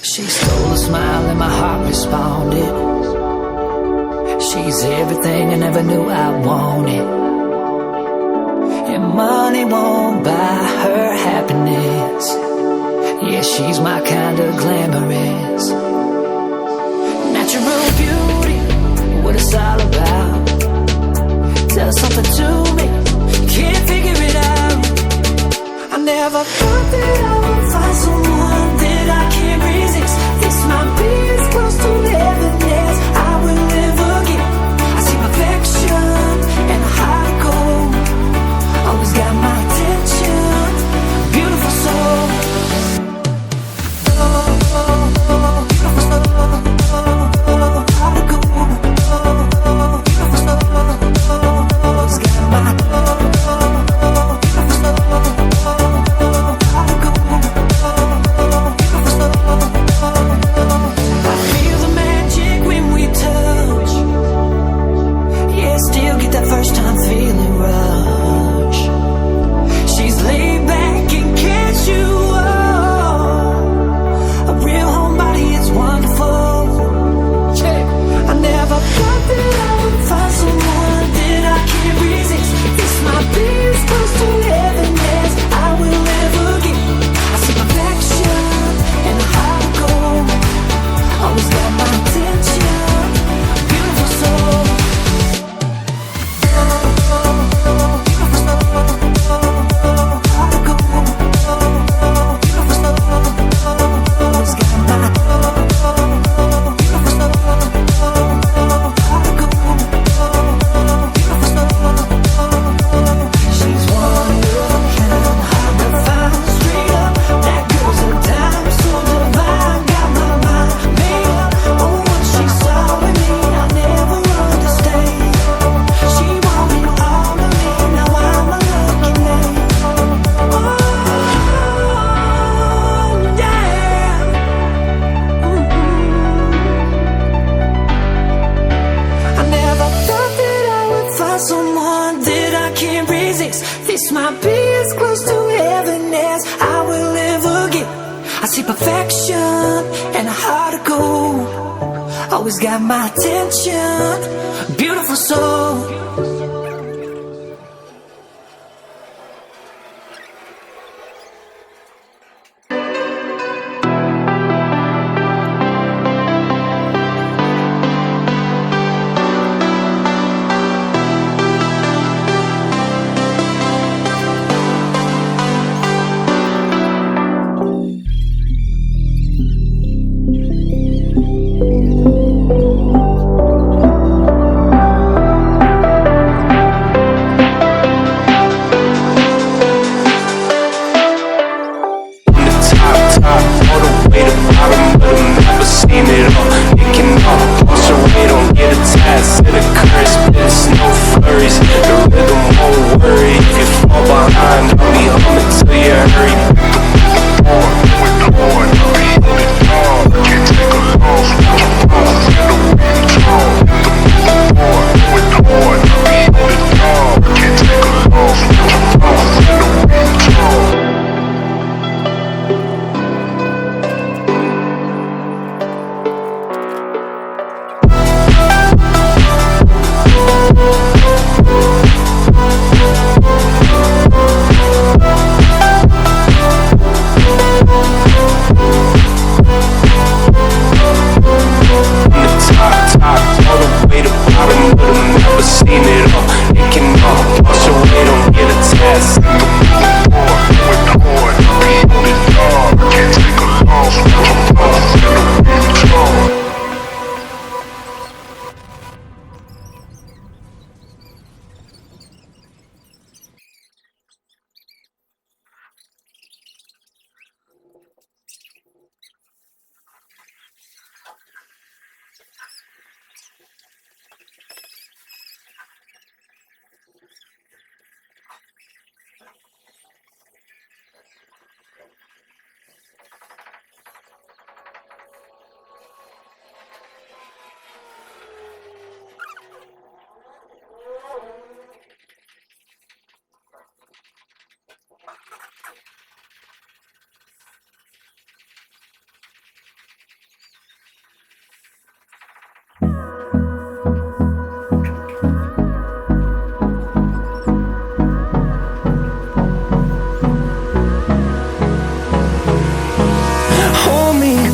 She stole a smile and my heart responded. She's everything I never knew I wanted. And money won't buy her happiness. Yeah, she's my kind of glamorous. Natural beauty, what it's all about. Tell something to me, can't figure it out. I never thought that I would find someone that I can't resist. This might be as close to heaven as I will ever get. I see perfection and a heart of gold. Always got my attention, beautiful soul. This might be as close to heaven as I will ever get. I see perfection and a heart of gold. Always got my attention, beautiful soul.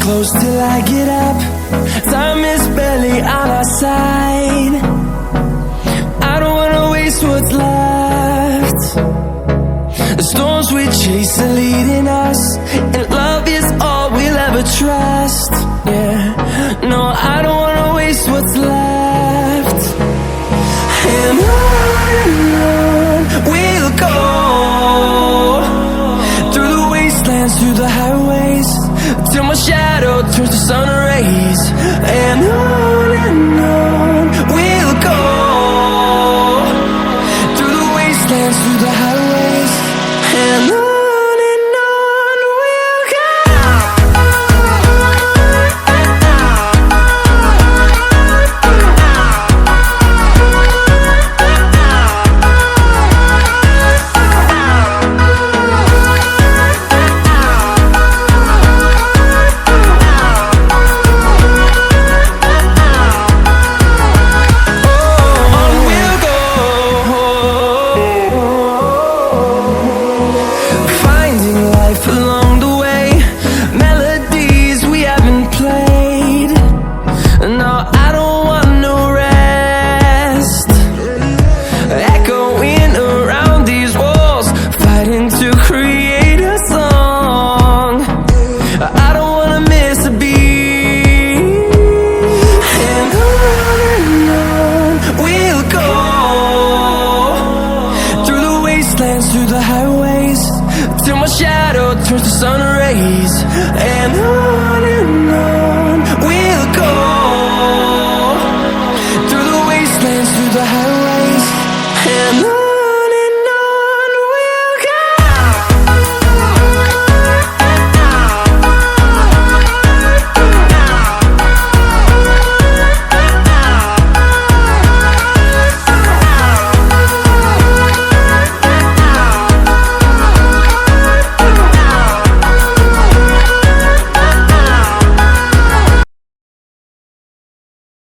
close till I get up. Time is barely on our side. I don't wanna waste what's left. The storms we chase are leading us, and love is all we'll ever trust. Yeah, no, I don't wanna waste what's left. And on we'll go, through the wastelands, through the highways, till my shadow turns to sun rays. And on we'll go, through the wastelands, through the highways, and on we'll go. Along the way, melodies we haven't played. No, I don't want no rest. Echoing around these walls, fighting to create a song. I don't wanna miss a beat. And on we'll go, through the wastelands, through the highways, till my shadow turns to sun rays.